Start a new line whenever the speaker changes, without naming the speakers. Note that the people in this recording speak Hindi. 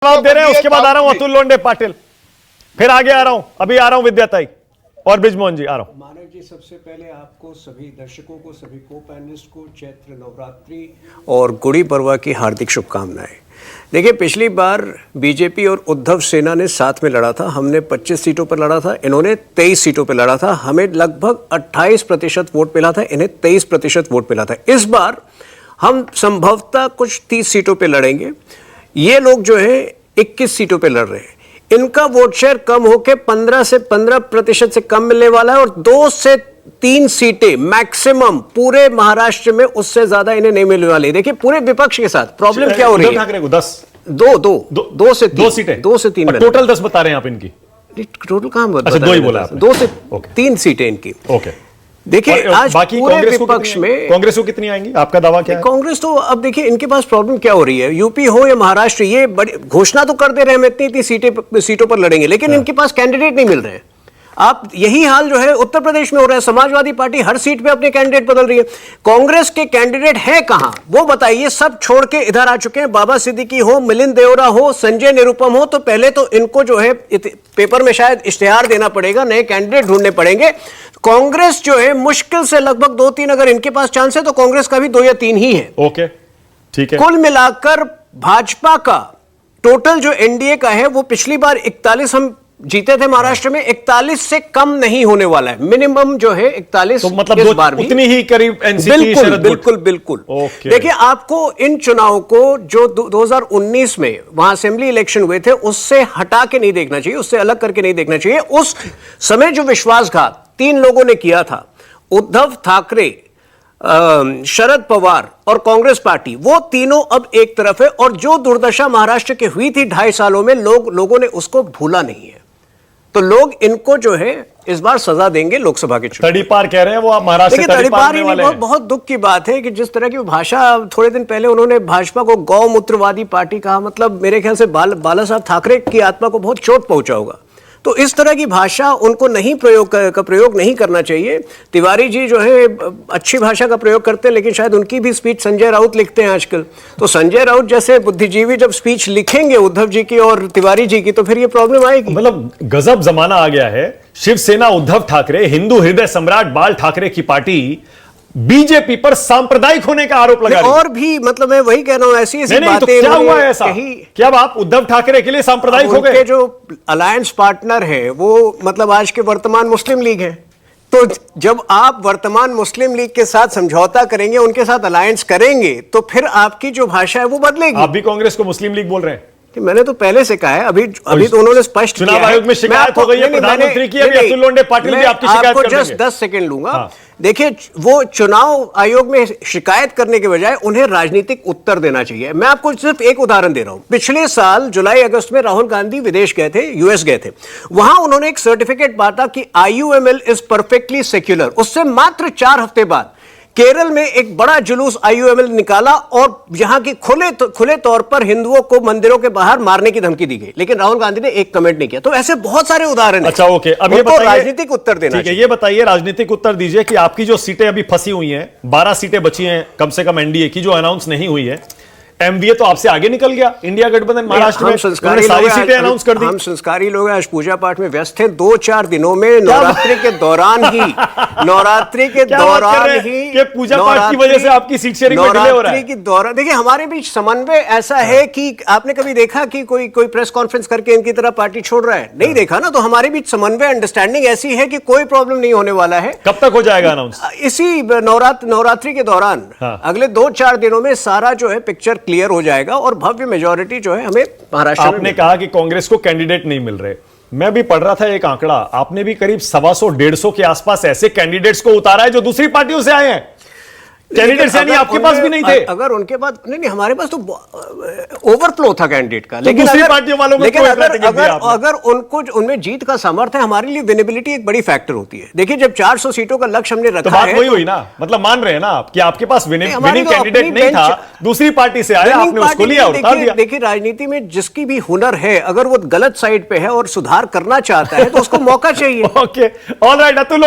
जवाब दे रहे हैं, उसके बाद आ रहा हूं अतुल लोंढे पाटिल, फिर आगे आ रहा हूं, अभी आ रहा हूं विद्याताई और ब्रिजमोहन जी, आ रहा हूं।
मानव जी, सबसे पहले आपको, सभी दर्शकों को, सभी को पैनलिस्ट को चैत्र नवरात्रि
और गुड़ी पड़वा की हार्दिक शुभकामनाएं। देखिए, पिछली बार बीजेपी और उद्धव सेना ने साथ में लड़ा था। हमने 25 सीटों पर लड़ा था, इन्होंने 23 सीटों पर लड़ा था। हमें लगभग 28% वोट मिला था, इन्हें 23% वोट मिला था। इस बार हम संभवतः कुछ 30 सीटों पर लड़ेंगे। ये लोग जो है 21 सीटों पर लड़ रहे हैं। इनका वोट शेयर कम होकर 15% से कम मिलने वाला है और 2 से 3 सीटें मैक्सिमम पूरे महाराष्ट्र में, उससे ज्यादा इन्हें नहीं मिलने वाली। देखिए, पूरे विपक्ष के साथ प्रॉब्लम क्या हो रही है।
ठाकरे को 10
2 से 3
टोटल 10 बता रहे हैं आप इनकी।
टोटल कहां बता
अच्छा, 2 ही बोला आपने।
2 से 3 सीटें इनकी।
ओके,
देखिए, आज
बाकी
पूरे
कांग्रेस
विपक्ष में
कांग्रेस को कितनी आएंगी, आपका दावा क्या है?
कांग्रेस तो अब देखिए, इनके पास प्रॉब्लम क्या हो रही है। यूपी हो या महाराष्ट्र, ये बड़ी घोषणा तो कर दे रहे हैं, हम इतनी सीटों पर लड़ेंगे, लेकिन इनके पास कैंडिडेट नहीं मिल रहे हैं। आप यही हाल जो है उत्तर प्रदेश में हो रहा है। समाजवादी पार्टी हर सीट पे अपने कैंडिडेट बदल रही है। कांग्रेस के कैंडिडेट हैं कहां, वो बताइए। सब छोड़ के इधर आ चुके हैं। बाबा सिद्दीकी हो, मिलिंद देओरा हो, संजय निरुपम हो, तो पहले तो इनको जो है पेपर में शायद इश्तेहार देना पड़ेगा, नए कैंडिडेट ढूंढने पड़ेंगे। कांग्रेस जो है मुश्किल से लगभग 2-3, अगर इनके पास चांस है तो कांग्रेस का भी 2 या 3 ही है।
ओके, ठीक है।
कुल मिलाकर भाजपा का टोटल जो एनडीए का है, वो पिछली बार 41 हम जीते थे महाराष्ट्र में, 41 से कम नहीं होने वाला है। मिनिमम जो है 41,
तो मतलब इस बार भी उतनी ही करीब एनसीपी शरद
बिल्कुल। देखिए, आपको इन चुनाव को जो 2019 में वहां असेंबली इलेक्शन हुए थे, उससे हटा के नहीं देखना चाहिए, उससे अलग करके नहीं देखना चाहिए। उस समय जो विश्वासघात 3 लोगों ने किया था, उद्धव ठाकरे, शरद पवार और कांग्रेस पार्टी, वो तीनों अब एक तरफ है। और जो दुर्दशा महाराष्ट्र की हुई थी 2.5 सालों में, लोगों ने उसको भूला नहीं है। तो लोग इनको जो है इस बार सजा देंगे लोकसभा के चुनाव।
तड़ीपार कह रहे हैं वो, आप महाराष्ट्र से
तड़ीपार ही नहीं, बहुत दुख की बात है कि जिस तरह की भाषा थोड़े दिन पहले उन्होंने भाजपा को गौमूत्रवादी पार्टी कहा, मतलब मेरे ख्याल से बाला साहब ठाकरे की आत्मा को बहुत चोट पहुंचा होगा। तो इस तरह की भाषा उनको नहीं प्रयोग नहीं करना चाहिए। तिवारी जी जो है अच्छी भाषा का प्रयोग करते हैं, लेकिन शायद उनकी भी स्पीच संजय राउत लिखते हैं आजकल। तो संजय राउत जैसे बुद्धिजीवी जब स्पीच लिखेंगे उद्धव जी की और तिवारी जी की, तो फिर ये प्रॉब्लम आएगी।
मतलब गजब जमाना आ गया है। शिवसेना उद्धव ठाकरे, हिंदू हृदय सम्राट बाल ठाकरे की पार्टी बीजेपी पर सांप्रदायिक होने का आरोप लगा रही है।
और भी, मतलब मैं वही कह रहा हूं, ऐसी बातें।
तो क्या हुआ है ऐसा? क्या आप उद्धव ठाकरे के लिए सांप्रदायिक हो गए?
जो अलायंस पार्टनर है वो मतलब आज के वर्तमान मुस्लिम लीग है। तो जब आप वर्तमान मुस्लिम लीग के साथ समझौता करेंगे, उनके साथ अलायंस करेंगे, तो फिर आपकी जो भाषा है वो बदलेगी।
आप भी कांग्रेस को मुस्लिम लीग बोल रहे हैं?
मैंने तो पहले से कहा है, अभी तो उन्होंने स्पष्ट किया है।
चुनाव आयोग में शिकायत हो गई है, प्रधानमंत्री की, अभी अतुल लोंढे पाटिल भी आपकी शिकायत कर देंगे।
जस्ट 10 सेकंड लूंगा। देखिए, वो चुनाव आयोग में शिकायत करने के बजाय उन्हें राजनीतिक उत्तर देना चाहिए। मैं आपको सिर्फ एक उदाहरण दे रहा हूं। पिछले साल जुलाई अगस्त में राहुल गांधी विदेश गए थे, यूएस गए थे। वहां उन्होंने एक सर्टिफिकेट बांटा कि IUML इज परफेक्टली सेक्युलर। उससे मात्र 4 हफ्ते बाद केरल में एक बड़ा जुलूस IUML निकाला और यहां की खुले तौर पर हिंदुओं को मंदिरों के बाहर मारने की धमकी दी गई, लेकिन राहुल गांधी ने एक कमेंट नहीं किया। तो ऐसे बहुत सारे उदाहरण हैं।
अच्छा, ओके, अब ये बताइए,
राजनीतिक उत्तर देना
ठीक है। ये बताइए, राजनीतिक उत्तर दीजिए कि आपकी जो सीटें अभी फंसी हुई हैं, 12 सीटें बची हैं कम से कम एनडीए की, जो अनाउंस नहीं हुई है। एमवीए तो आपसे आगे निकल गया, इंडिया गठबंधन महाराष्ट्र में सारी सीटें अनाउंस कर दी।
हम संस्कारी लोग आज पूजा पाठ में व्यस्त थे। 2-4 दिनों में नवरात्रि के दौरान ही
पूजा पाठ की वजह से आपकी सीट शेयरिंग में डिले हो रहा है।
के दौरान देखिए, हमारे बीच समन्वय ऐसा है कि आपने कभी देखा कि कोई प्रेस कॉन्फ्रेंस करके इनकी तरह पार्टी छोड़ रहा है? नहीं देखा ना। तो हमारे बीच समन्वय, अंडरस्टैंडिंग ऐसी है कि कोई प्रॉब्लम नहीं होने वाला है।
कब तक हो जाएगा अनाउंस?
इसी नवरात्रि के दौरान, अगले 2-4 दिनों में सारा जो है पिक्चर क्लियर हो जाएगा और भव्य मेजॉरिटी जो है हमें महाराष्ट्र में।
आपने कहा कि कांग्रेस को कैंडिडेट नहीं मिल रहे। मैं भी पढ़ रहा था एक आंकड़ा, आपने भी करीब 125-150 के आसपास ऐसे कैंडिडेट्स को उतारा है जो दूसरी पार्टियों से आए हैं। कैंडिडेट्स यानी आपके पास भी नहीं थे?
अगर उनके पास नहीं, हमारे पास तो ओवरफ्लो था कैंडिडेट का।
लेकिन दूसरी पार्टियों वालों को
अगर उनको उनमें जीत का सामर्थ्य है, हमारे लिए विनेबिलिटी एक बड़ी फैक्टर होती है। देखिए, जब 400 सीटों का लक्ष्य हमने रखा,
तो बात वही हुई ना। मतलब मान रहे हैं ना आप कि आपके पास विनिंग कैंडिडेट नहीं था, दूसरी पार्टी से आया, आपने उसको लिया और उतार दिया।
देखिए, राजनीति में जिसकी भी हुनर है, अगर वो गलत साइड पे है और सुधार करना चाहता है, तो उसको मौका चाहिए।
Okay, alright, Atul.